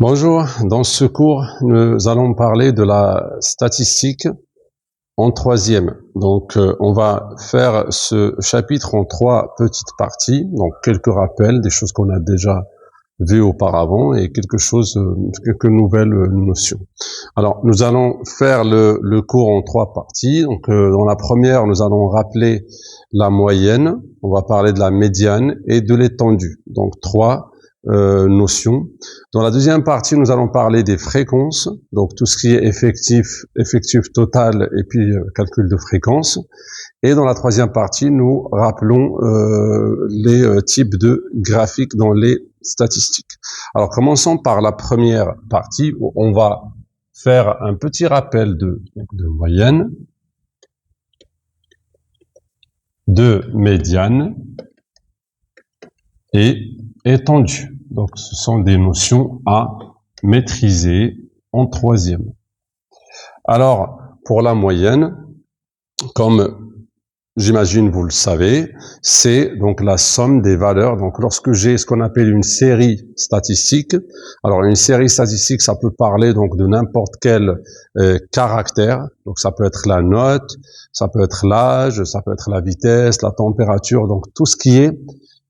Bonjour, dans ce cours, nous allons parler de la statistique en troisième. Donc, on va faire ce chapitre en trois petites parties, donc quelques rappels, des choses qu'on a déjà vues auparavant et quelques nouvelles notions. Alors, nous allons faire le cours en trois parties. Donc, dans la première, nous allons rappeler la moyenne, on va parler de la médiane et de l'étendue. Donc, trois notions. Dans la deuxième partie, nous allons parler des fréquences, donc tout ce qui est effectif total et puis calcul de fréquence. Et dans la troisième partie, nous rappelons les types de graphiques dans les statistiques. Alors commençons par la première partie où on va faire un petit rappel de moyenne, de médiane et étendue. Donc, ce sont des notions à maîtriser en troisième. Alors, pour la moyenne, comme j'imagine vous le savez, c'est donc la somme des valeurs. Donc, lorsque j'ai ce qu'on appelle une série statistique, alors une série statistique, ça peut parler donc de n'importe quel caractère. Donc, ça peut être la note, ça peut être l'âge, ça peut être la vitesse, la température, donc tout ce qui est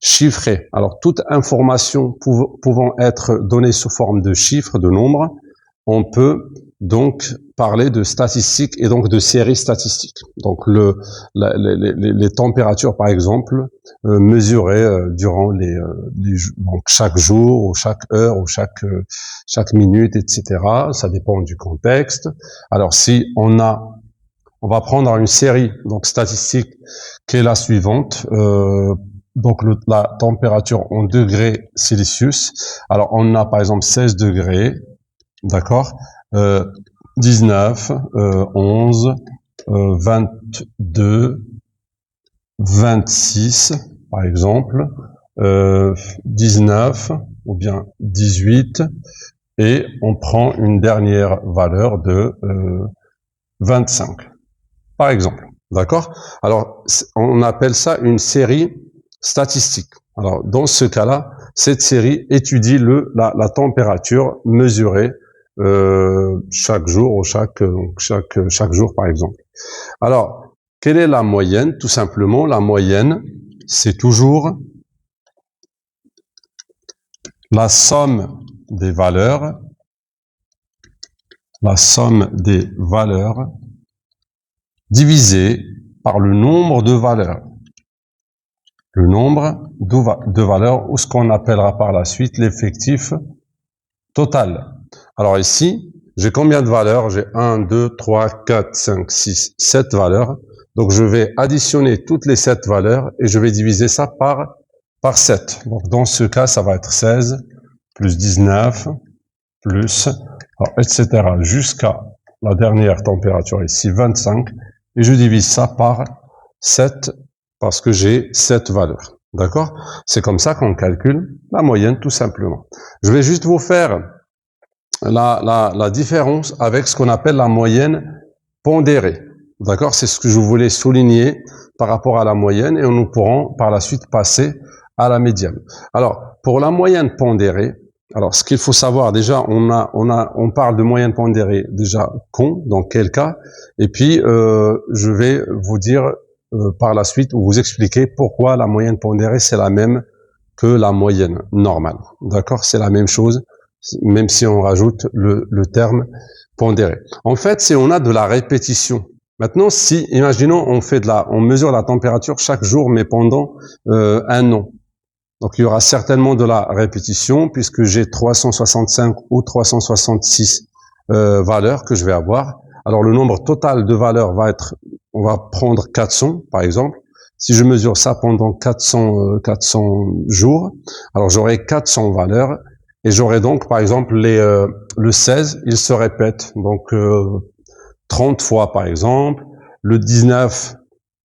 chiffré. Alors, toute information pouvant être donnée sous forme de chiffres, de nombres, on peut donc parler de statistiques et donc de séries statistiques. Donc, les températures, par exemple, mesurées durant donc chaque jour ou chaque heure ou chaque minute, etc. Ça dépend du contexte. Alors, si on va prendre une série donc statistique qui est la suivante. Donc la température en degrés Celsius. Alors on a par exemple 16 degrés, d'accord, 19, 11, 22, 26 par exemple, 19 ou bien 18 et on prend une dernière valeur de 25 par exemple, d'accord. Alors on appelle ça une série statistique. Alors, dans ce cas-là, cette série étudie la température mesurée chaque jour ou chaque jour, par exemple. Alors, quelle est la moyenne? Tout simplement, la moyenne, c'est toujours la somme des valeurs, divisée par le nombre de valeurs. Le nombre de valeurs ou ce qu'on appellera par la suite l'effectif total. Alors ici, j'ai combien de valeurs? J'ai 1, 2, 3, 4, 5, 6, 7 valeurs. Donc je vais additionner toutes les 7 valeurs et je vais diviser ça par 7. Donc dans ce cas, ça va être 16 plus 19 plus, alors, etc. jusqu'à la dernière température ici, 25. Et je divise ça par 7 parce que j'ai 7 valeurs. D'accord? C'est comme ça qu'on calcule la moyenne, tout simplement. Je vais juste vous faire la différence avec ce qu'on appelle la moyenne pondérée. D'accord? C'est ce que je voulais souligner par rapport à la moyenne et nous pourrons par la suite passer à la médiane. Alors, pour la moyenne pondérée, alors ce qu'il faut savoir déjà, on parle de moyenne pondérée déjà quand, dans quel cas, et puis je vais vous dire par la suite ou vous expliquer pourquoi la moyenne pondérée c'est la même que la moyenne normale. D'accord? C'est la même chose, même si on rajoute le terme pondéré. En fait, si on a de la répétition. Maintenant, si, imaginons, on mesure la température chaque jour, mais pendant un an. Donc, il y aura certainement de la répétition, puisque j'ai 365 ou 366 valeurs que je vais avoir. Alors, le nombre total de valeurs on va prendre 400, par exemple. Si je mesure ça pendant 400 jours, alors j'aurai 400 valeurs. Et j'aurai donc, par exemple, le 16, il se répète. Donc, 30 fois, par exemple. Le 19,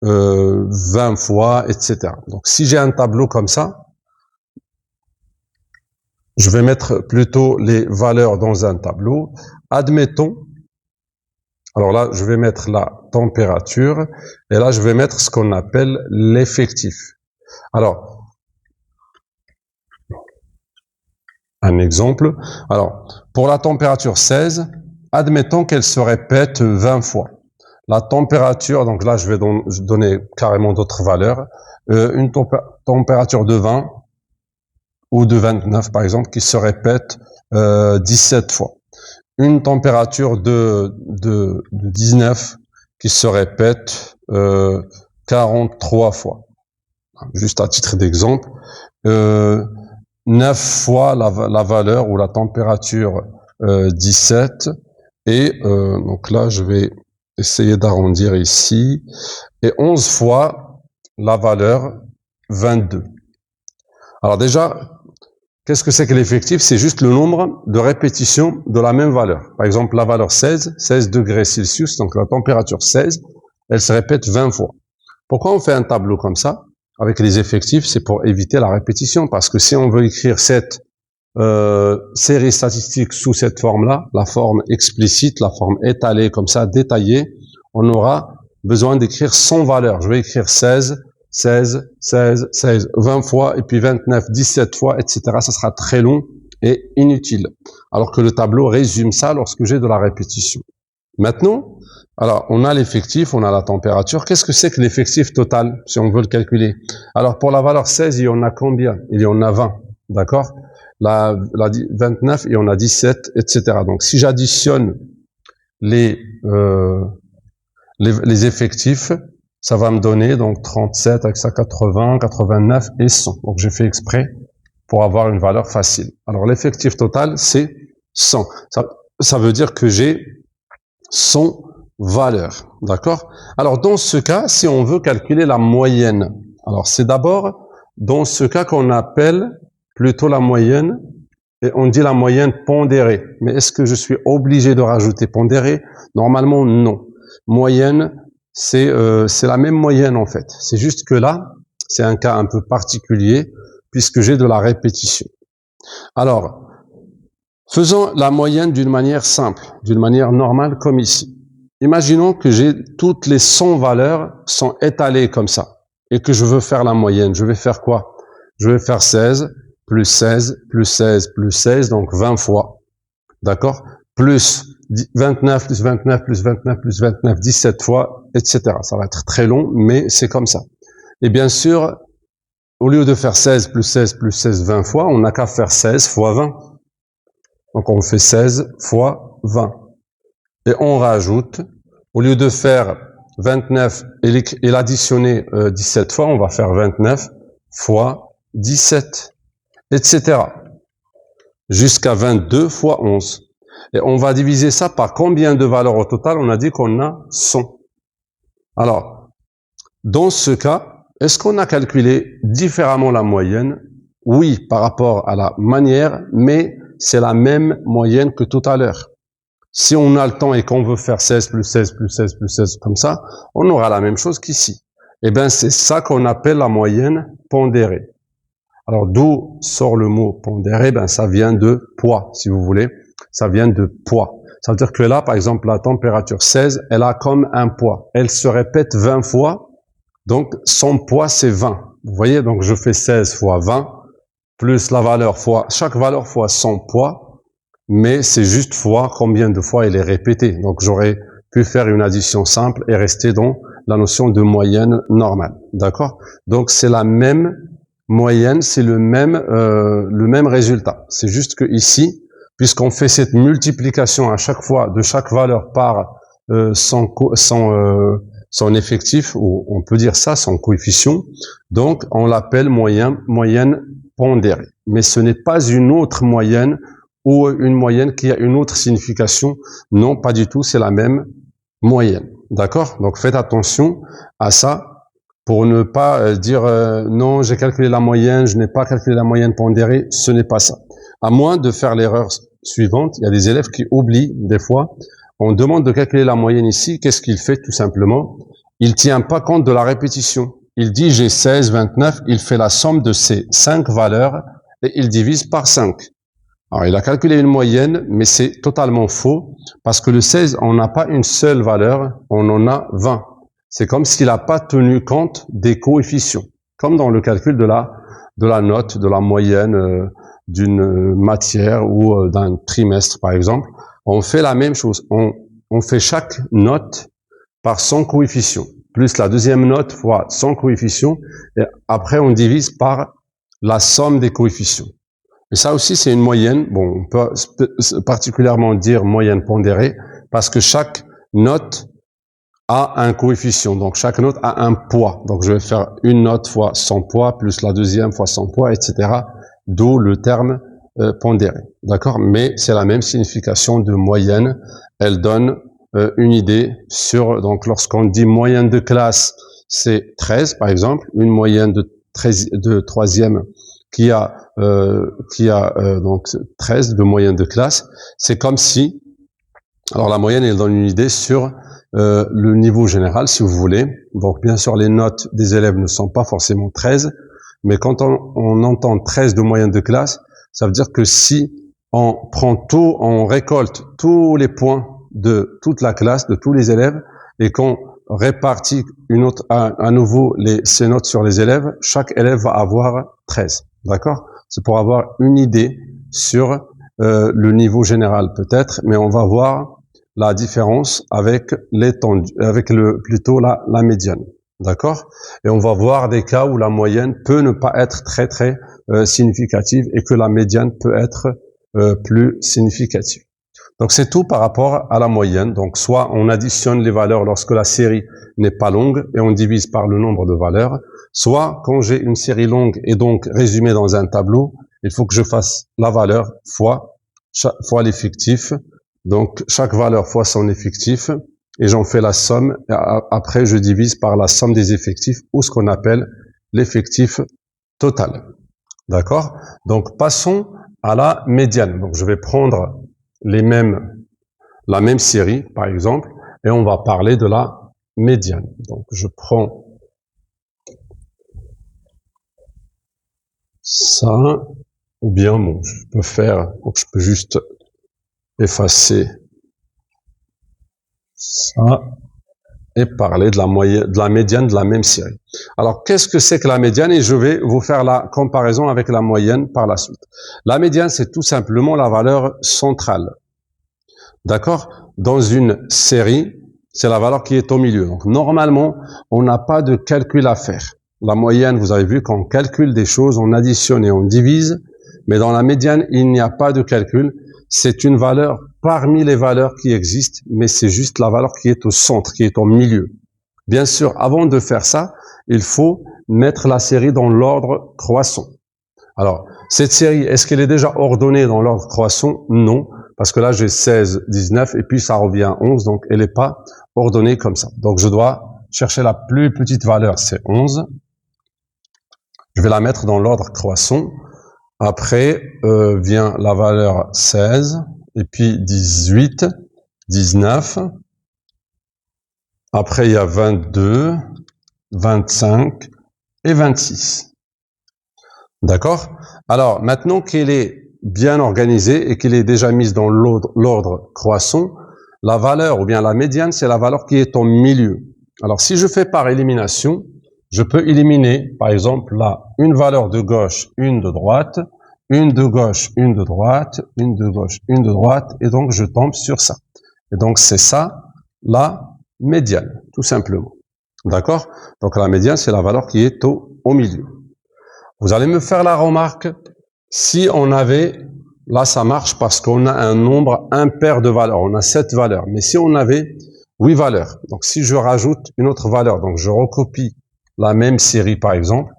20 fois, etc. Donc, si j'ai un tableau comme ça, je vais mettre plutôt les valeurs dans un tableau. Admettons, alors là, je vais mettre la température, et là, je vais mettre ce qu'on appelle l'effectif. Alors, un exemple. Alors, pour la température 16, admettons qu'elle se répète 20 fois. La température, donc là, je vais donner carrément d'autres valeurs. Une température de 20 ou de 29, par exemple, qui se répète 17 fois. Une température de 19 qui se répète 43 fois. Juste à titre d'exemple. 9 fois la valeur ou la température 17. Et donc là, je vais essayer d'arrondir ici. Et 11 fois la valeur 22. Alors déjà, qu'est-ce que c'est que l'effectif? C'est juste le nombre de répétitions de la même valeur. Par exemple, la valeur 16 degrés Celsius, donc la température 16, elle se répète 20 fois. Pourquoi on fait un tableau comme ça, avec les effectifs? C'est pour éviter la répétition, parce que si on veut écrire cette série statistique sous cette forme-là, la forme explicite, la forme étalée, comme ça, détaillée, on aura besoin d'écrire 100 valeurs. Je vais écrire 16, 16, 16, 16, 20 fois, et puis 29, 17 fois, etc. Ça sera très long et inutile. Alors que le tableau résume ça lorsque j'ai de la répétition. Maintenant, alors, on a l'effectif, on a la température. Qu'est-ce que c'est que l'effectif total, si on veut le calculer? Alors, pour la valeur 16, il y en a combien? Il y en a 20, d'accord? La 29, il y en a 17, etc. Donc, si j'additionne les effectifs, ça va me donner donc 37 avec ça 80, 89 et 100. Donc j'ai fait exprès pour avoir une valeur facile. Alors l'effectif total c'est 100. Ça veut dire que j'ai 100 valeurs, d'accord? Alors dans ce cas, si on veut calculer la moyenne, alors c'est d'abord dans ce cas qu'on appelle plutôt la moyenne, et on dit la moyenne pondérée. Mais est-ce que je suis obligé de rajouter pondérée? Normalement non. Moyenne, c'est la même moyenne en fait. C'est juste que là, c'est un cas un peu particulier puisque j'ai de la répétition. Alors, faisons la moyenne d'une manière simple, d'une manière normale comme ici. Imaginons que j'ai toutes les 100 valeurs sont étalées comme ça et que je veux faire la moyenne. Je vais faire quoi? Je vais faire 16 plus 16 plus 16 plus 16, donc 20 fois. D'accord? Plus 29 plus 29 plus 29 plus 29, 17 fois, etc. Ça va être très long, mais c'est comme ça. Et bien sûr, au lieu de faire 16 plus 16 plus 16, 20 fois, on n'a qu'à faire 16 fois 20. Donc on fait 16 fois 20. Et on rajoute, au lieu de faire 29 et l'additionner 17 fois, on va faire 29 fois 17, etc. Jusqu'à 22 fois 11. Et on va diviser ça par combien de valeurs au total? On a dit qu'on a 100. Alors, dans ce cas, est-ce qu'on a calculé différemment la moyenne? Oui, par rapport à la manière, mais c'est la même moyenne que tout à l'heure. Si on a le temps et qu'on veut faire 16 plus 16 plus 16 plus 16 comme ça, on aura la même chose qu'ici. Eh bien, c'est ça qu'on appelle la moyenne pondérée. Alors, d'où sort le mot pondéré? Ben, ça vient de poids, si vous voulez. Ça vient de poids. Ça veut dire que là, par exemple, la température 16, elle a comme un poids. Elle se répète 20 fois. Donc, son poids, c'est 20. Vous voyez, donc je fais 16 fois 20, plus la valeur fois, chaque valeur fois son poids, mais c'est juste fois combien de fois elle est répétée. Donc, j'aurais pu faire une addition simple et rester dans la notion de moyenne normale. D'accord? Donc, c'est la même moyenne, c'est le même résultat. C'est juste que ici, puisqu'on fait cette multiplication à chaque fois de chaque valeur par son effectif, ou on peut dire ça, son coefficient, donc on l'appelle moyenne pondérée. Mais ce n'est pas une autre moyenne ou une moyenne qui a une autre signification. Non, pas du tout, c'est la même moyenne. D'accord? Donc faites attention à ça pour ne pas dire non, j'ai calculé la moyenne, je n'ai pas calculé la moyenne pondérée. Ce n'est pas ça. À moins de faire l'erreur suivante, il y a des élèves qui oublient des fois. On demande de calculer la moyenne ici. Qu'est-ce qu'il fait tout simplement? Il tient pas compte de la répétition. Il dit j'ai 16, 29, il fait la somme de ces 5 valeurs et il divise par 5. Alors il a calculé une moyenne, mais c'est totalement faux parce que le 16, on n'a pas une seule valeur, on en a 20. C'est comme s'il n'a pas tenu compte des coefficients, comme dans le calcul de la note, de la moyenne d'une matière ou d'un trimestre, par exemple, on fait la même chose. On fait chaque note par son coefficient, plus la deuxième note fois son coefficient, et après on divise par la somme des coefficients. Et ça aussi, c'est une moyenne. Bon, on peut particulièrement dire moyenne pondérée, parce que chaque note a un coefficient. Donc, chaque note a un poids. Donc, je vais faire une note fois son poids, plus la deuxième fois son poids, etc. D'où le terme pondéré. D'accord? Mais c'est la même signification de moyenne. Elle donne une idée sur, donc, lorsqu'on dit moyenne de classe, c'est 13, par exemple. Une moyenne de troisième qui a donc 13 de moyenne de classe. C'est comme si, alors la moyenne, elle donne une idée sur le niveau général, si vous voulez. Donc, bien sûr, les notes des élèves ne sont pas forcément 13, mais quand on entend 13 de moyenne de classe, ça veut dire que si on prend tout, on récolte tous les points de toute la classe, de tous les élèves, et qu'on répartit à nouveau ces notes sur les élèves, chaque élève va avoir 13. D'accord? C'est pour avoir une idée sur le niveau général peut-être, mais on va voir la différence avec l'étendue, avec plutôt la médiane. D'accord? Et on va voir des cas où la moyenne peut ne pas être très significative et que la médiane peut être plus significative. Donc c'est tout par rapport à la moyenne. Donc soit on additionne les valeurs lorsque la série n'est pas longue et on divise par le nombre de valeurs, soit quand j'ai une série longue et donc résumée dans un tableau, il faut que je fasse la valeur fois l'effectif. Donc chaque valeur fois son effectif et j'en fais la somme. Et après je divise par la somme des effectifs ou ce qu'on appelle l'effectif total. D'accord? Donc passons à la médiane. Donc je vais prendre la même série, par exemple, et on va parler de la médiane. Donc, je prends ça, ou bien, bon, je peux juste effacer ça et parler de la médiane de la même série. Alors, qu'est-ce que c'est que la médiane? Et je vais vous faire la comparaison avec la moyenne par la suite. La médiane, c'est tout simplement la valeur centrale. D'accord? Dans une série, c'est la valeur qui est au milieu. Donc, normalement, on n'a pas de calcul à faire. La moyenne, vous avez vu qu'on calcule des choses, on additionne et on divise. Mais dans la médiane, il n'y a pas de calcul. C'est une valeur parmi les valeurs qui existent, mais c'est juste la valeur qui est au centre, qui est au milieu. Bien sûr, avant de faire ça, il faut mettre la série dans l'ordre croissant. Alors, cette série, est-ce qu'elle est déjà ordonnée dans l'ordre croissant? Non. Parce que là, j'ai 16, 19, et puis ça revient à 11, donc elle n'est pas ordonnée comme ça. Donc, je dois chercher la plus petite valeur, c'est 11. Je vais la mettre dans l'ordre croissant. Après, vient la valeur 16, et puis 18, 19. Après, il y a 22, 25 et 26. D'accord? Alors, maintenant qu'elle est bien organisée et qu'elle est déjà mise dans l'ordre croissant, la valeur ou bien la médiane, c'est la valeur qui est au milieu. Alors, si je fais par élimination, je peux éliminer, par exemple, là, une valeur de gauche, une de droite, une de gauche, une de droite, une de gauche, une de droite, et donc je tombe sur ça. Et donc, c'est ça, la médiane, tout simplement. D'accord? Donc, la médiane, c'est la valeur qui est au milieu. Vous allez me faire la remarque, si on avait, là ça marche parce qu'on a un nombre impair de valeurs, on a 7 valeurs, mais si on avait 8 valeurs, donc si je rajoute une autre valeur, donc je recopie la même série par exemple,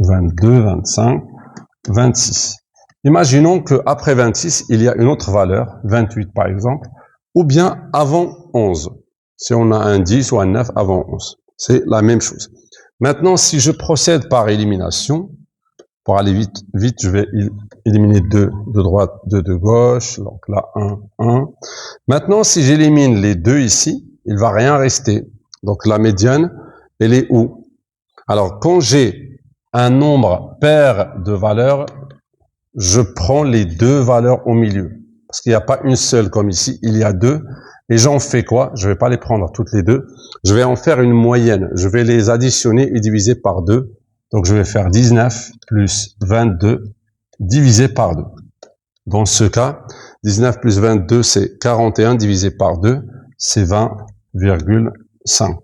22, 25, 26. Imaginons qu'après 26, il y a une autre valeur, 28 par exemple, ou bien avant 11, si on a un 10 ou un 9 avant 11, c'est la même chose. Maintenant, si je procède par élimination, pour aller vite, je vais éliminer 2 de droite, 2 de gauche, donc là 1, 1. Maintenant, si j'élimine les 2 ici, il va rien rester. Donc la médiane, elle est où? Alors, quand j'ai un nombre pair de valeurs, je prends les 2 valeurs au milieu. Parce qu'il n'y a pas une seule comme ici, il y a 2. Et j'en fais quoi? Je ne vais pas les prendre toutes les 2. Je vais en faire une moyenne. Je vais les additionner et diviser par 2. Donc, je vais faire 19 plus 22 divisé par 2. Dans ce cas, 19 plus 22, c'est 41 divisé par 2, c'est 20,5.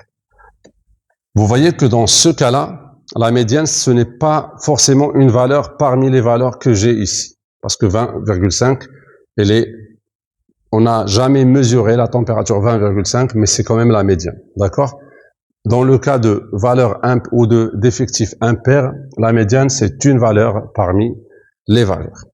Vous voyez que dans ce cas-là, la médiane, ce n'est pas forcément une valeur parmi les valeurs que j'ai ici. Parce que 20,5, on n'a jamais mesuré la température 20,5, mais c'est quand même la médiane. D'accord? Dans le cas de valeur ou d'effectif impair, la médiane, c'est une valeur parmi les valeurs.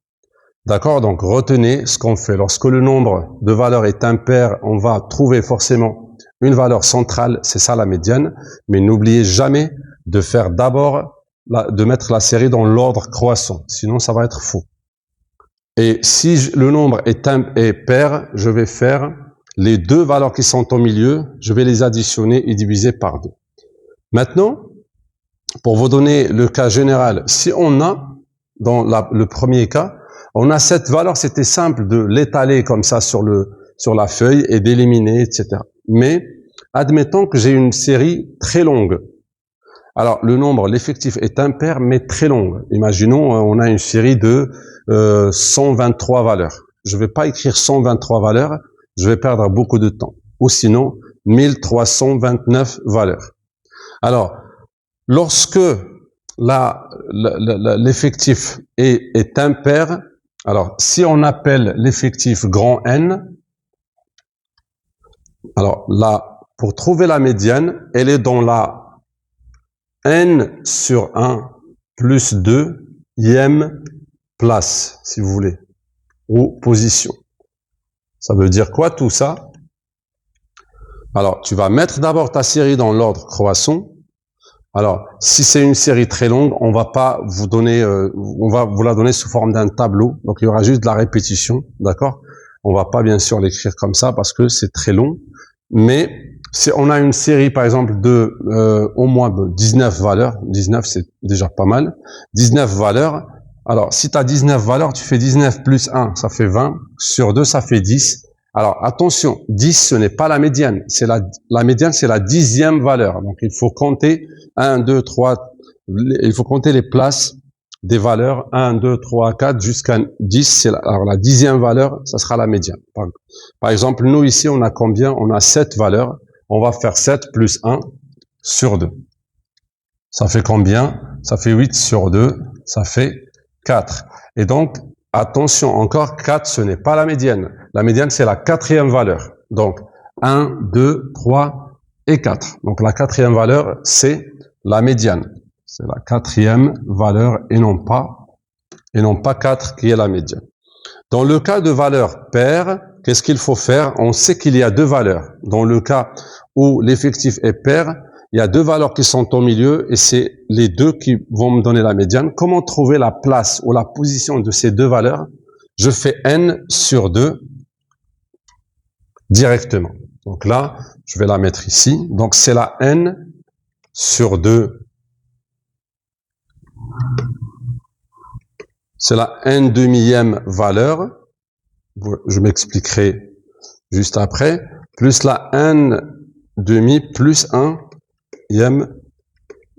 D'accord? Donc, retenez ce qu'on fait. Lorsque le nombre de valeurs est impair, on va trouver forcément une valeur centrale, c'est ça la médiane, mais n'oubliez jamais de faire d'abord, de mettre la série dans l'ordre croissant, sinon ça va être faux. Et si le nombre est pair, je vais faire les deux valeurs qui sont au milieu, je vais les additionner et diviser par 2. Maintenant, pour vous donner le cas général, si on a, dans le premier cas, on a cette valeur, c'était simple de l'étaler comme ça sur la feuille et d'éliminer, etc. Mais, admettons que j'ai une série très longue. Alors, le nombre, l'effectif est impair, mais très long. Imaginons, on a une série de 123 valeurs. Je ne vais pas écrire 123 valeurs, je vais perdre beaucoup de temps. Ou sinon, 1329 valeurs. Alors, lorsque l'effectif est impair, alors, si on appelle l'effectif grand N, alors là, pour trouver la médiane, elle est dans la N sur 1 plus 2e place, si vous voulez, ou position. Ça veut dire quoi tout ça? Alors, tu vas mettre d'abord ta série dans l'ordre croissant. Alors, si c'est une série très longue, on va pas vous donner, on va vous la donner sous forme d'un tableau. Donc, il y aura juste de la répétition, d'accord? On va pas bien sûr l'écrire comme ça parce que c'est très long. Mais si on a une série, par exemple, de au moins 19 valeurs, 19 c'est déjà pas mal, 19 valeurs. Alors, si tu as 19 valeurs, tu fais 19 plus 1, ça fait 20. Sur 2, ça fait 10. Alors, attention, 10, ce n'est pas la médiane. C'est la médiane, c'est la 10e valeur. Donc, il faut compter 1, 2, 3, il faut compter les places des valeurs 1, 2, 3, 4 jusqu'à 10. Alors, la 10e valeur, ça sera la médiane. Par exemple, nous, ici, on a combien? On a 7 valeurs. On va faire 7 plus 1 sur 2. Ça fait combien? Ça fait 8 sur 2. Ça fait 4. Et donc, attention, encore 4, ce n'est pas la médiane. La médiane, c'est la 4e valeur. Donc, 1, 2, 3 et 4. Donc, la 4e valeur, c'est la médiane. C'est la 4e valeur et non pas 4 qui est la médiane. Dans le cas de valeur paire, qu'est-ce qu'il faut faire? On sait qu'il y a deux valeurs. Dans le cas où l'effectif est pair, il y a deux valeurs qui sont au milieu et c'est les deux qui vont me donner la médiane. Comment trouver la place ou la position de ces deux valeurs? Je fais n sur 2 directement. Donc là, je vais la mettre ici. Donc c'est la n sur 2. C'est la n deuxième valeur. Je m'expliquerai juste après. Plus la n demi plus 1e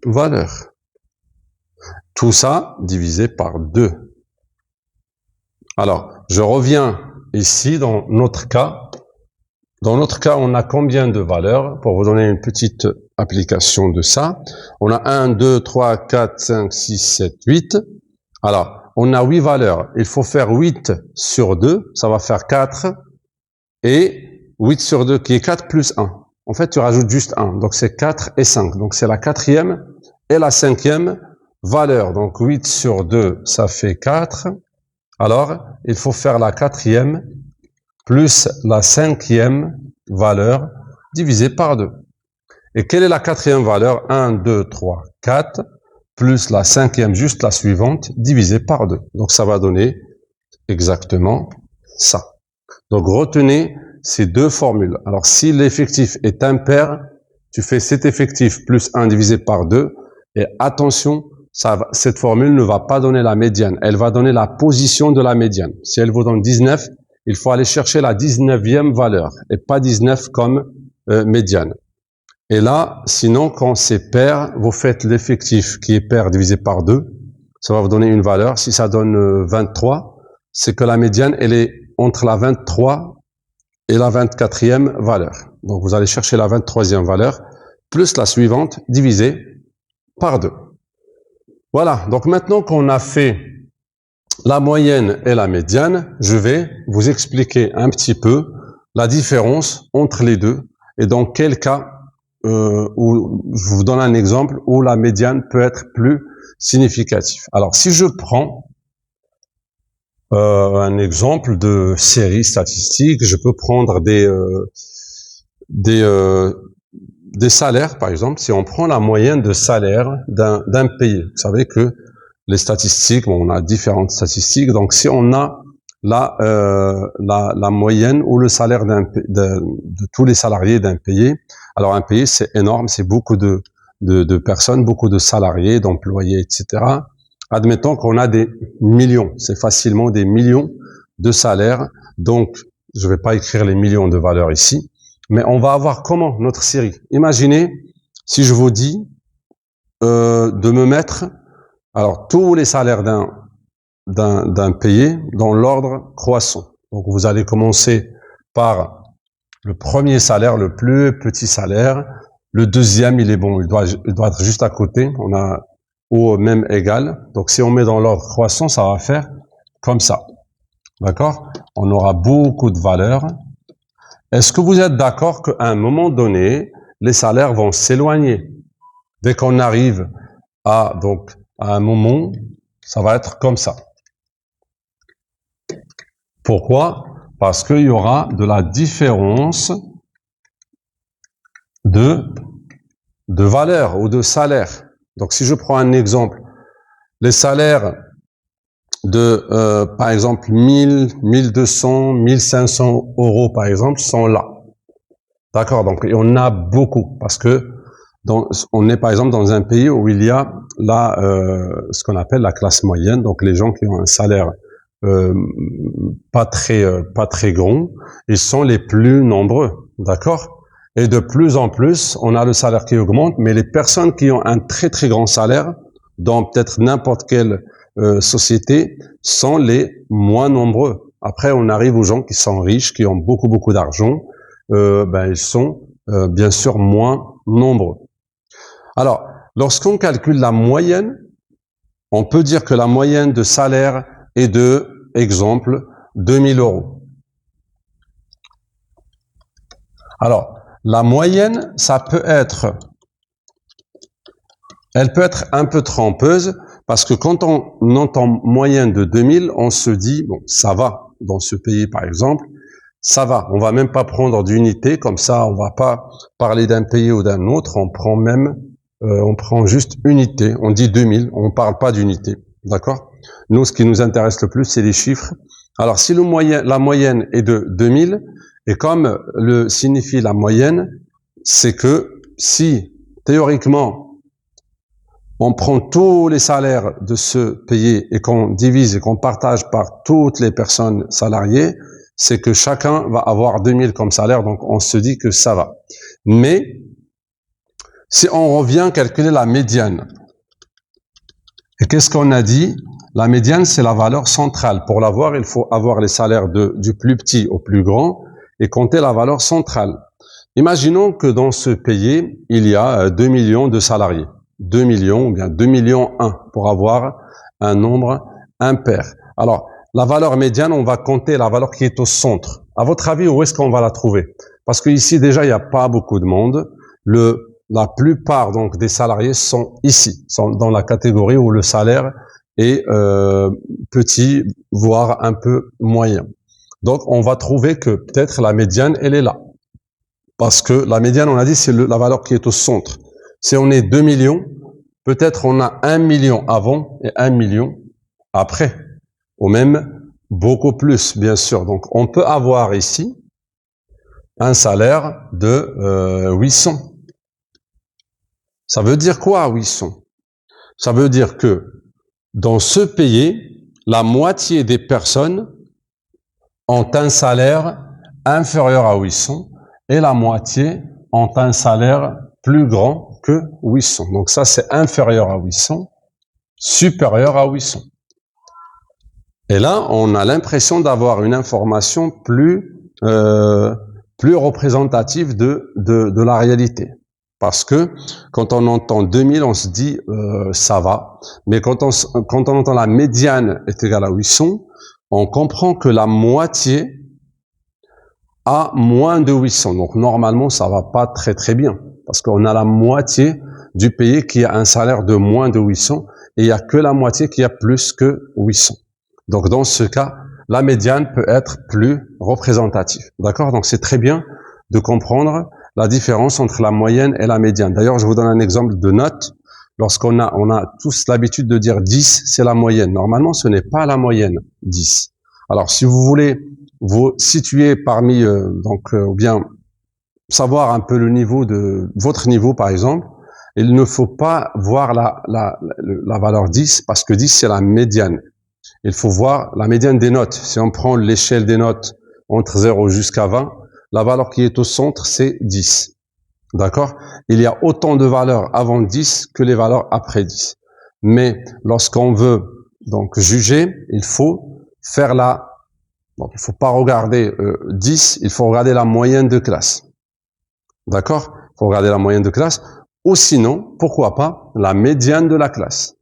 valeur. Tout ça divisé par 2. Alors, je reviens ici dans notre cas. Dans notre cas, on a combien de valeurs? Pour vous donner une petite application de ça. On a 1, 2, 3, 4, 5, 6, 7, 8. Alors, on a 8 valeurs. Il faut faire 8 sur 2. Ça va faire 4. Et 8 sur 2 qui est 4 plus 1. En fait, tu rajoutes juste 1. Donc, c'est 4 et 5. Donc, c'est la 4e et la 5e valeur. Donc, 8 sur 2, ça fait 4. Alors, il faut faire la 4e plus la 5e valeur divisée par 2. Et quelle est la 4e valeur? 1, 2, 3, 4, plus la 5e, juste la suivante, divisée par 2. Donc, ça va donner exactement ça. Donc, retenez ces deux formules. Alors, si l'effectif est impair, tu fais cet effectif plus 1 divisé par 2. Et attention, cette formule ne va pas donner la médiane. Elle va donner la position de la médiane. Si elle vous donne 19, il faut aller chercher la 19e valeur et pas 19 comme médiane. Et là, sinon, quand c'est pair, vous faites l'effectif qui est pair divisé par 2. Ça va vous donner une valeur. Si ça donne 23, c'est que la médiane, elle est entre la 23 et la 24e valeur. Donc, vous allez chercher la 23e valeur, plus la suivante, divisée par 2. Voilà. Donc, maintenant qu'on a fait la moyenne et la médiane, je vais vous expliquer un petit peu la différence entre les deux et dans quel cas, où je vous donne un exemple où la médiane peut être plus significative. Alors, si je prends un exemple de série statistique, je peux prendre des salaires, par exemple. Si on prend la moyenne de salaire d'un pays, vous savez que les statistiques, bon, on a différentes statistiques, donc si on a la moyenne ou le salaire de tous les salariés d'un pays, alors un pays c'est énorme, c'est beaucoup de personnes, beaucoup de salariés, d'employés, etc. Admettons qu'on a des millions, c'est facilement des millions de salaires, donc je ne vais pas écrire les millions de valeurs ici, mais on va avoir comment notre série. Imaginez si je vous dis de me mettre alors tous les salaires d'un pays dans l'ordre croissant. Donc vous allez commencer par le premier salaire, le plus petit salaire. Le deuxième, il est bon, il doit être juste à côté. On a au même égal. Donc si on met dans l'ordre croissant, ça va faire comme ça. D'accord? On aura beaucoup de valeurs. Est-ce que vous êtes d'accord qu'à un moment donné, les salaires vont s'éloigner? Dès qu'on arrive à un moment, ça va être comme ça. Pourquoi? Parce qu'il y aura de la différence de valeur ou de salaire. Donc, si je prends un exemple, les salaires de, par exemple, 1000, 1200, 1500 euros, par exemple, sont là. D'accord? Donc, il y en a beaucoup parce que on est, par exemple, dans un pays où il y a ce qu'on appelle la classe moyenne, donc les gens qui ont un salaire pas très grand, ils sont les plus nombreux, d'accord? Et de plus en plus, on a le salaire qui augmente, mais les personnes qui ont un très très grand salaire, dans peut-être n'importe quelle société, sont les moins nombreux. Après, on arrive aux gens qui sont riches, qui ont beaucoup d'argent, ils sont bien sûr moins nombreux. Alors, lorsqu'on calcule la moyenne, on peut dire que la moyenne de salaire est de, exemple, 2000 euros. Alors, la moyenne, elle peut être un peu trompeuse, parce que quand on entend moyenne de 2000, on se dit, bon, ça va, dans ce pays par exemple, ça va, on va même pas prendre d'unité, comme ça, on va pas parler d'un pays ou d'un autre, on prend juste unité, on dit 2000, on parle pas d'unité, d'accord? Nous, ce qui nous intéresse le plus, c'est les chiffres. Alors, si la moyenne est de 2000, et comme le signifie la moyenne, c'est que si, théoriquement, on prend tous les salaires de ce pays et qu'on divise et qu'on partage par toutes les personnes salariées, c'est que chacun va avoir 2000 comme salaire, donc on se dit que ça va. Mais, si on revient calculer la médiane, et qu'est-ce qu'on a dit? La médiane, c'est la valeur centrale. Pour l'avoir, il faut avoir les salaires du plus petit au plus grand et compter la valeur centrale. Imaginons que dans ce pays, il y a 2 millions de salariés. 2 millions ou bien 2 millions 1 pour avoir un nombre impair. Alors, la valeur médiane, on va compter la valeur qui est au centre. À votre avis, où est-ce qu'on va la trouver? Parce que ici, déjà, il n'y a pas beaucoup de monde. La plupart donc des salariés sont ici, sont dans la catégorie où le salaire est petit, voire un peu moyen. Donc, on va trouver que peut-être la médiane, elle est là. Parce que la médiane, on a dit, c'est la valeur qui est au centre. Si on est 2 millions, peut-être on a 1 million avant et 1 million après. Ou même beaucoup plus, bien sûr. Donc, on peut avoir ici un salaire de 800. Ça veut dire quoi, 800? Ça veut dire que dans ce pays, la moitié des personnes ont un salaire inférieur à 800 et la moitié ont un salaire plus grand que 800. Donc ça, c'est inférieur à 800, supérieur à 800. Et là, on a l'impression d'avoir une information plus représentative de la réalité. Parce que quand on entend 2000, on se dit ça va. Mais quand on entend la médiane est égale à 800, on comprend que la moitié a moins de 800. Donc normalement, ça va pas très très bien. Parce qu'on a la moitié du pays qui a un salaire de moins de 800 et il y a que la moitié qui a plus que 800. Donc dans ce cas, la médiane peut être plus représentative. D'accord? Donc c'est très bien de comprendre la différence entre la moyenne et la médiane. D'ailleurs, je vous donne un exemple de note. Lorsqu'on a tous l'habitude de dire 10, c'est la moyenne. Normalement, ce n'est pas la moyenne, 10. Alors, si vous voulez vous situer parmi, ou bien savoir un peu le niveau de votre niveau, par exemple, il ne faut pas voir la valeur 10, parce que 10, c'est la médiane. Il faut voir la médiane des notes. Si on prend l'échelle des notes entre 0 jusqu'à 20, la valeur qui est au centre, c'est 10. D'accord? Il y a autant de valeurs avant 10 que les valeurs après 10. Mais lorsqu'on veut donc juger, il faut faire donc il faut pas regarder 10, il faut regarder la moyenne de classe. D'accord? Il faut regarder la moyenne de classe. Ou sinon, pourquoi pas, la médiane de la classe.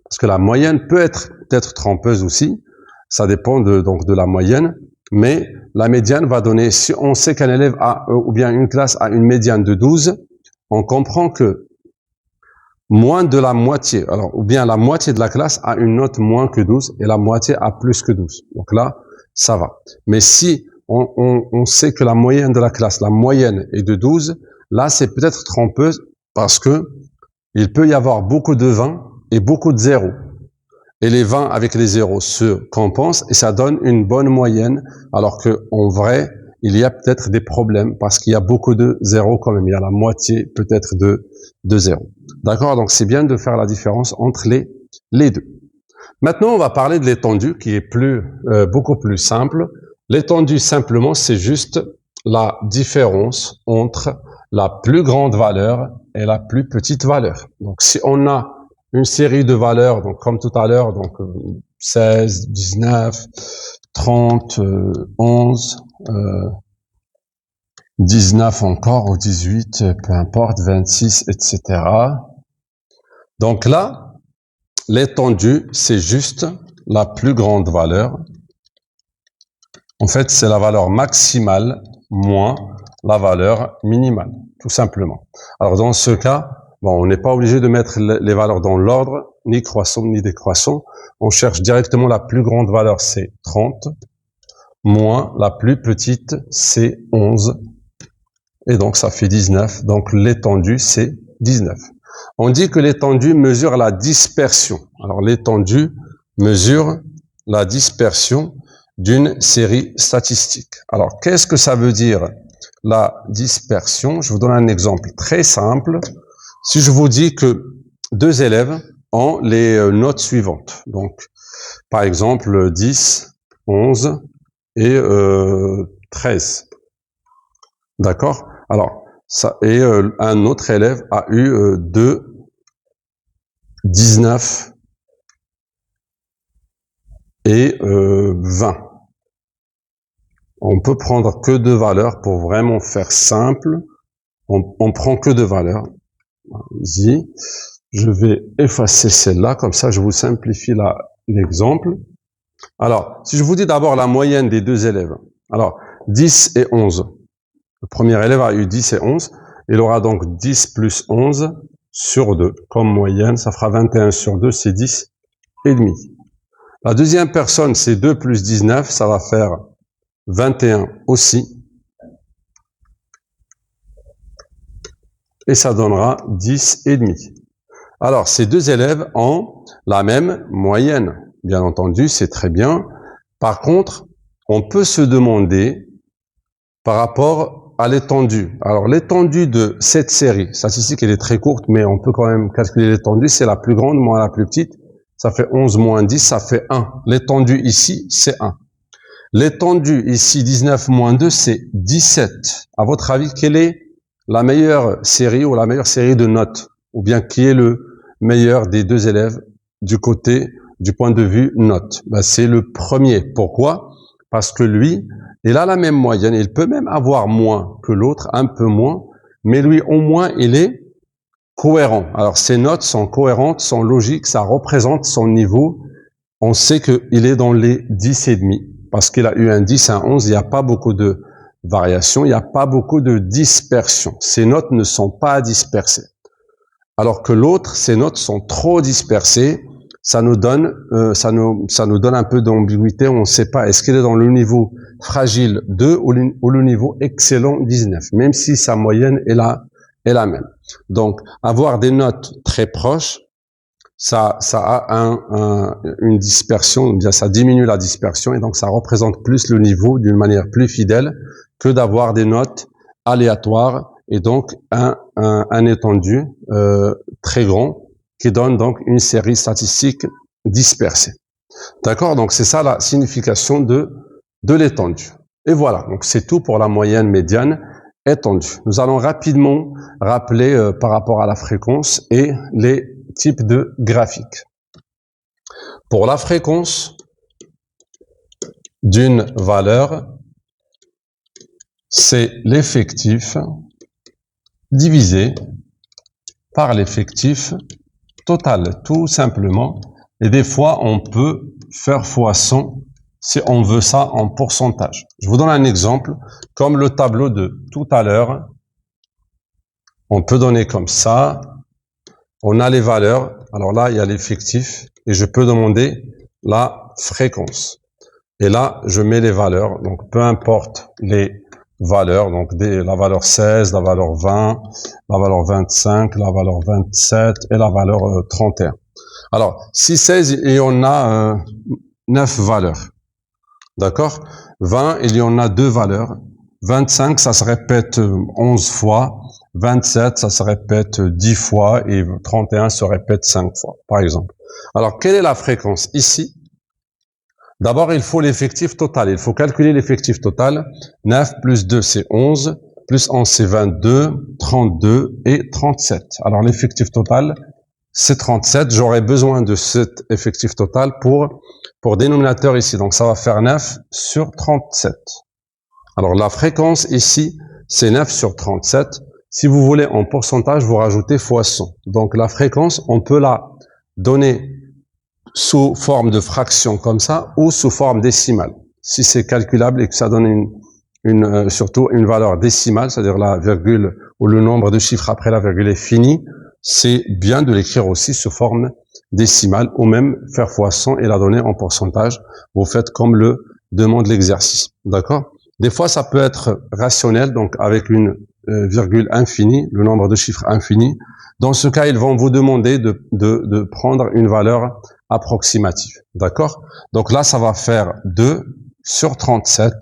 Parce que la moyenne peut être peut-être trompeuse aussi. Ça dépend de la moyenne. Mais la médiane va donner, si on sait qu'un élève ou bien une classe a une médiane de 12, on comprend que moins de la moitié, ou bien la moitié de la classe a une note moins que 12 et la moitié a plus que 12. Donc là, ça va. Mais si on sait que la moyenne de la classe, la moyenne est de 12, là, c'est peut-être trompeuse parce que il peut y avoir beaucoup de 20 et beaucoup de 0. Et les 20 avec les 0 se compensent et ça donne une bonne moyenne, alors que en vrai, il y a peut-être des problèmes parce qu'il y a beaucoup de 0 quand même. Il y a la moitié peut-être de 0. D'accord? Donc c'est bien de faire la différence entre les deux. Maintenant, on va parler de l'étendue qui est beaucoup plus simple. L'étendue, simplement, c'est juste la différence entre la plus grande valeur et la plus petite valeur. Donc si on a une série de valeurs, donc comme tout à l'heure, donc 16, 19, 30, 11, 19 encore, ou 18, peu importe, 26, etc. Donc là, l'étendue, c'est juste la plus grande valeur. En fait, c'est la valeur maximale moins la valeur minimale, tout simplement. Alors dans ce cas, on n'est pas obligé de mettre les valeurs dans l'ordre, ni croissant ni décroissant. On cherche directement la plus grande valeur, c'est 30, moins la plus petite, c'est 11. Et donc, ça fait 19. Donc, l'étendue, c'est 19. On dit que l'étendue mesure la dispersion. Alors, l'étendue mesure la dispersion d'une série statistique. Alors, qu'est-ce que ça veut dire, la dispersion? Je vous donne un exemple très simple. Si je vous dis que deux élèves ont les notes suivantes, donc par exemple 10, 11 et 13, d'accord? Alors, un autre élève a eu 2, 19 et 20. On peut prendre que deux valeurs pour vraiment faire simple. On prend que deux valeurs. Ici, je vais effacer celle-là, comme ça je vous simplifie l'exemple. Alors, si je vous dis d'abord la moyenne des deux élèves, alors 10 et 11, le premier élève a eu 10 et 11, il aura donc 10 plus 11 sur 2, comme moyenne, ça fera 21 sur 2, c'est 10 et demi. La deuxième personne, c'est 2 plus 19, ça va faire 21 aussi, et ça donnera 10 et demi. Alors, ces deux élèves ont la même moyenne. Bien entendu, c'est très bien. Par contre, on peut se demander par rapport à l'étendue. Alors, l'étendue de cette série statistique, elle est très courte, mais on peut quand même calculer l'étendue. C'est la plus grande moins la plus petite. Ça fait 11 moins 10, ça fait 1. L'étendue ici, c'est 1. L'étendue ici, 19 moins 2, c'est 17. À votre avis, quelle est la meilleure série ou la meilleure série de notes, ou bien qui est le meilleur des deux élèves du point de vue notes. Ben, c'est le premier. Pourquoi? Parce que lui, il a la même moyenne, il peut même avoir moins que l'autre, un peu moins, mais lui, au moins, il est cohérent. Alors, ses notes sont cohérentes, sont logiques, ça représente son niveau. On sait qu'il est dans les 10,5, parce qu'il a eu un 10, un 11, il n'y a pas beaucoup de variations, il n'y a pas beaucoup de dispersion. Ses notes ne sont pas dispersées. Alors que l'autre, ses notes sont trop dispersées, ça nous donne un peu d'ambiguïté, on ne sait pas, est-ce qu'il est dans le niveau fragile 2 ou le niveau excellent 19, même si sa moyenne est la même. Donc, avoir des notes très proches, ça a une dispersion, bien ça diminue la dispersion et donc ça représente plus le niveau d'une manière plus fidèle que d'avoir des notes aléatoires et donc un étendu très grand qui donne donc une série statistique dispersée. D'accord? Donc c'est ça la signification de l'étendue. Et voilà, donc c'est tout pour la moyenne médiane étendue. Nous allons rapidement rappeler par rapport à la fréquence et les types de graphiques. Pour la fréquence d'une valeur, c'est l'effectif divisé par l'effectif total, tout simplement. Et des fois, on peut faire fois 100 si on veut ça en pourcentage. Je vous donne un exemple, comme le tableau de tout à l'heure. On peut donner comme ça. On a les valeurs. Alors là, il y a l'effectif et je peux demander la fréquence. Et là, je mets les valeurs. Donc, peu importe les valeurs. Donc, la valeur 16, la valeur 20, la valeur 25, la valeur 27 et la valeur 31. Alors, si 16, il y en a 9 valeurs. D'accord? 20, il y en a 2 valeurs. 25, ça se répète 11 fois. 27, ça se répète 10 fois. Et 31 se répète 5 fois, par exemple. Alors, quelle est la fréquence ici? D'abord, il faut l'effectif total. Il faut calculer l'effectif total. 9 plus 2, c'est 11. Plus 11, c'est 22, 32 et 37. Alors, l'effectif total, c'est 37. J'aurai besoin de cet effectif total pour dénominateur ici. Donc, ça va faire 9 sur 37. Alors, la fréquence ici, c'est 9 sur 37. Si vous voulez en pourcentage, vous rajoutez fois 100. Donc, la fréquence, on peut la donner sous forme de fraction comme ça ou sous forme décimale. Si c'est calculable et que ça donne surtout une valeur décimale, c'est-à-dire la virgule ou le nombre de chiffres après la virgule est fini, c'est bien de l'écrire aussi sous forme décimale ou même faire fois 100 et la donner en pourcentage. Vous faites comme le demande l'exercice. D'accord? Des fois, ça peut être rationnel, donc avec une virgule infinie, le nombre de chiffres infini. Dans ce cas, ils vont vous demander de prendre une valeur approximative. D'accord? Donc là, ça va faire 2 sur 37,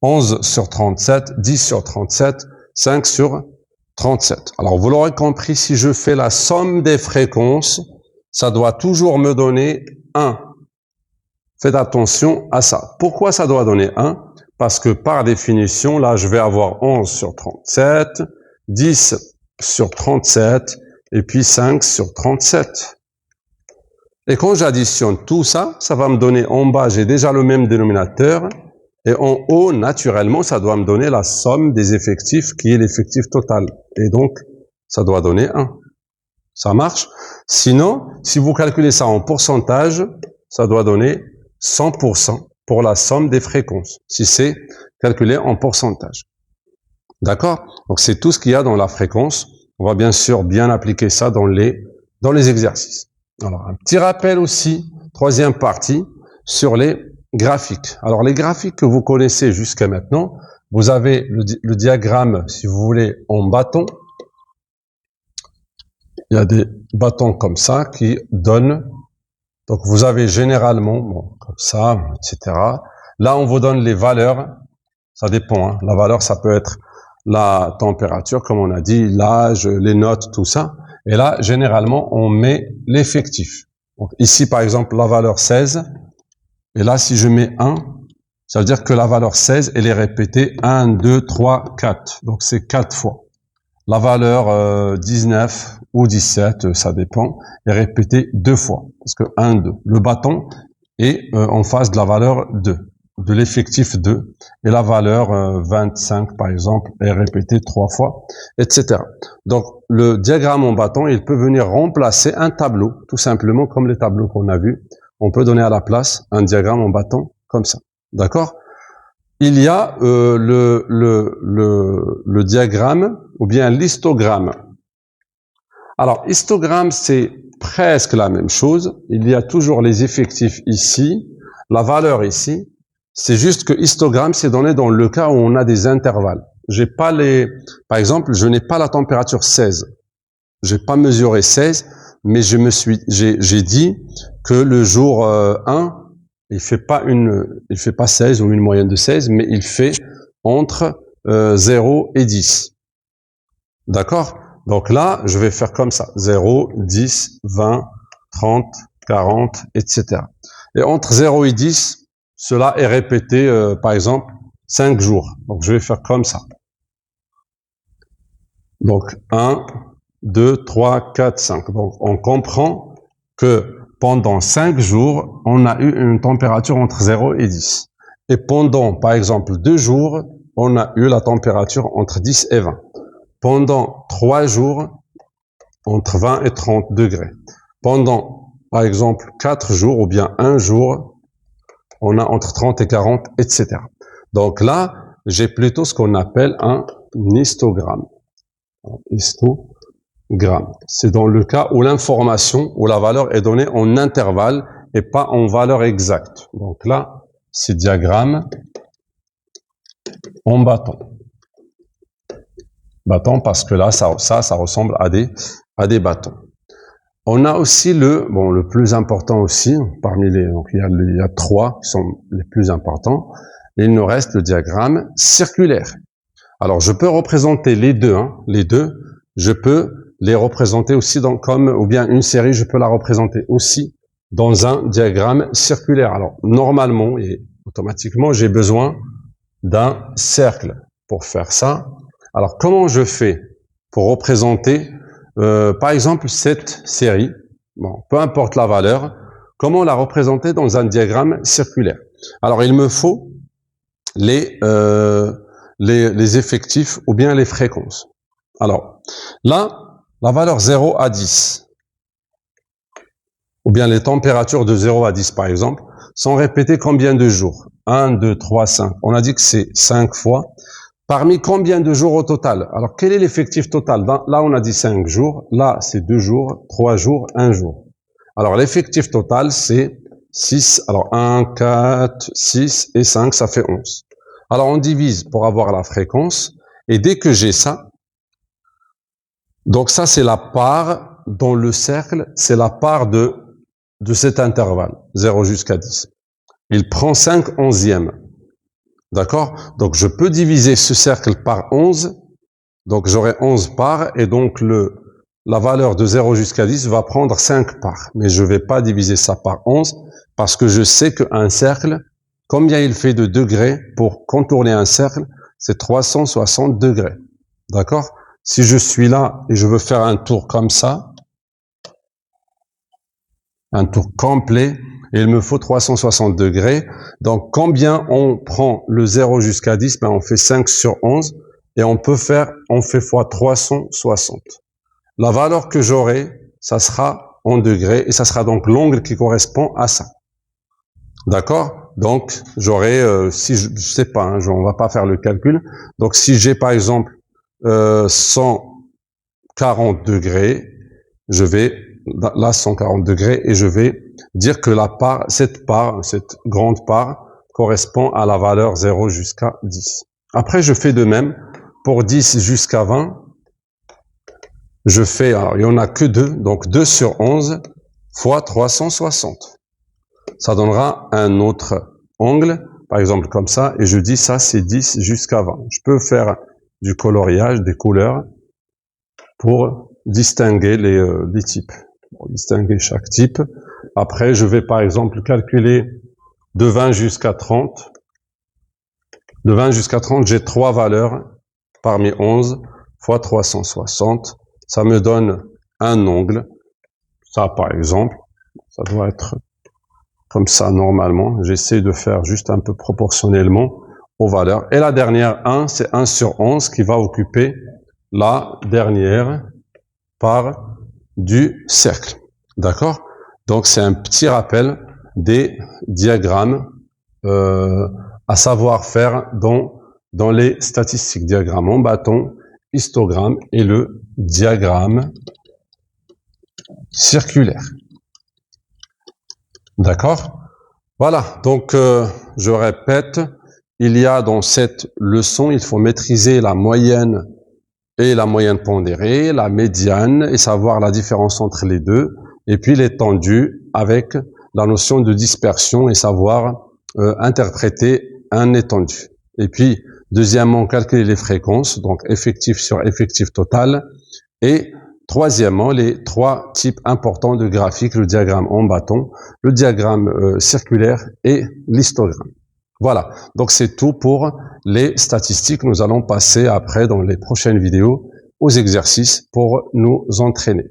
11 sur 37, 10 sur 37, 5 sur 37. Alors, vous l'aurez compris, si je fais la somme des fréquences, ça doit toujours me donner 1. Faites attention à ça. Pourquoi ça doit donner 1? Parce que par définition, là, je vais avoir 11 sur 37, 10 sur 37, et puis 5 sur 37. Et quand j'additionne tout ça, ça va me donner en bas, j'ai déjà le même dénominateur, et en haut, naturellement, ça doit me donner la somme des effectifs qui est l'effectif total. Et donc, ça doit donner 1. Ça marche? Sinon, si vous calculez ça en pourcentage, ça doit donner 100% pour la somme des fréquences, si c'est calculé en pourcentage. D'accord? Donc, c'est tout ce qu'il y a dans la fréquence. On va bien sûr bien appliquer ça dans les exercices. Alors, un petit rappel aussi, troisième partie, sur les graphiques. Alors, les graphiques que vous connaissez jusqu'à maintenant, vous avez le diagramme, si vous voulez, en bâton. Il y a des bâtons comme ça qui donnent. Donc, vous avez généralement, bon, comme ça, etc. Là, on vous donne les valeurs. Ça dépend. Hein. La valeur, ça peut être la température, comme on a dit, l'âge, les notes, tout ça. Et là, généralement, on met l'effectif. Donc, ici, par exemple, la valeur 16. Et là, si je mets 1, ça veut dire que la valeur 16, elle est répétée 1, 2, 3, 4. Donc, c'est 4 fois. la valeur 19 ou 17, ça dépend, est répétée 2 fois. Parce que 1, 2. Le bâton est en face de la valeur 2, de l'effectif 2. Et la valeur 25, par exemple, est répétée 3 fois, etc. Donc, le diagramme en bâton, il peut venir remplacer un tableau, tout simplement comme les tableaux qu'on a vus. On peut donner à la place un diagramme en bâton comme ça. D'accord? Il y a le diagramme ou bien l'histogramme. Alors, histogramme, c'est presque la même chose. Il y a toujours les effectifs ici, la valeur ici. C'est juste que histogramme, c'est donné dans le cas où on a des intervalles. J'ai pas par exemple, je n'ai pas la température 16. J'ai pas mesuré 16, mais j'ai dit que le jour 1, il fait pas 16 ou une moyenne de 16, mais il fait entre 0 et 10. D'accord? Donc là, je vais faire comme ça. 0, 10, 20, 30, 40, etc. Et entre 0 et 10, cela est répété, par exemple, 5 jours. Donc je vais faire comme ça. Donc 1, 2, 3, 4, 5. Donc on comprend que pendant 5 jours, on a eu une température entre 0 et 10. Et pendant, par exemple, 2 jours, on a eu la température entre 10 et 20. Pendant 3 jours, entre 20 et 30 degrés. Pendant, par exemple, 4 jours ou bien 1 jour, on a entre 30 et 40, etc. Donc là, j'ai plutôt ce qu'on appelle un histogramme. Histogramme. C'est dans le cas où l'information, où la valeur est donnée en intervalle et pas en valeur exacte. Donc là, c'est diagramme en bâton. Bâton parce que là, ça ressemble à des bâtons. On a aussi le plus important aussi, parmi donc il y a 3 qui sont les plus importants. Il nous reste le diagramme circulaire. Alors, je peux représenter les deux, je peux les représenter aussi ou bien une série, je peux la représenter aussi dans un diagramme circulaire. Alors, normalement et automatiquement, j'ai besoin d'un cercle pour faire ça. Alors, comment je fais pour représenter, par exemple, cette série, peu importe la valeur, comment la représenter dans un diagramme circulaire? Alors, il me faut les effectifs ou bien les fréquences. Alors, là, la valeur 0 à 10, ou bien les températures de 0 à 10, par exemple, sont répétées combien de jours? 1, 2, 3, 5. On a dit que c'est 5 fois. Parmi combien de jours au total? Alors, quel est l'effectif total? Là, on a dit 5 jours. Là, c'est 2 jours, 3 jours, 1 jour. Alors, l'effectif total, c'est 6. Alors, 1, 4, 6 et 5, ça fait 11. Alors, on divise pour avoir la fréquence. Et dès que j'ai ça, donc ça, c'est la part dans le cercle, c'est la part de cet intervalle, 0 jusqu'à 10. Il prend 5 onzièmes. D'accord? Donc, je peux diviser ce cercle par 11. Donc, j'aurai 11 parts. Et donc, la valeur de 0 jusqu'à 10 va prendre 5 parts. Mais je ne vais pas diviser ça par 11 parce que je sais qu'un cercle, combien il fait de degrés pour contourner un cercle? C'est 360 degrés. D'accord? Si je suis là et je veux faire un tour comme ça, un tour complet, et il me faut 360 degrés. Donc, combien on prend le 0 jusqu'à 10? Ben, on fait 5 sur 11 et on fait fois 360. La valeur que j'aurai, ça sera en degrés et ça sera donc l'angle qui correspond à ça. D'accord? Donc, j'aurai, si je sais pas, on va pas faire le calcul. Donc, si j'ai par exemple 140 degrés, je vais là 140 degrés et je vais dire que cette grande part correspond à la valeur 0 jusqu'à 10. Après, je fais de même pour 10 jusqu'à 20. Je fais, alors il n'y en a que 2, donc 2 sur 11 fois 360. Ça donnera un autre angle, par exemple comme ça, et je dis ça c'est 10 jusqu'à 20. Je peux faire du coloriage, des couleurs, pour distinguer les types. Pour distinguer chaque type. Après, je vais par exemple calculer de 20 jusqu'à 30. De 20 jusqu'à 30, j'ai 3 valeurs parmi 11 fois 360, ça me donne un angle. Ça, par exemple, ça doit être comme ça normalement. J'essaie de faire juste un peu proportionnellement aux valeurs. Et la dernière 1, c'est 1 sur 11 qui va occuper la dernière part du cercle. D'accord? Donc, c'est un petit rappel des diagrammes à savoir faire dans les statistiques. Diagramme en bâton, histogramme et le diagramme circulaire. D'accord? Voilà, donc je répète, il y a dans cette leçon, il faut maîtriser la moyenne et la moyenne pondérée, la médiane et savoir la différence entre les deux, et puis l'étendue avec la notion de dispersion et savoir interpréter un étendu. Et puis, deuxièmement, calculer les fréquences, donc effectif sur effectif total, et troisièmement, les trois types importants de graphiques, le diagramme en bâton, le diagramme circulaire et l'histogramme. Voilà, donc c'est tout pour les statistiques. Nous allons passer après, dans les prochaines vidéos, aux exercices pour nous entraîner.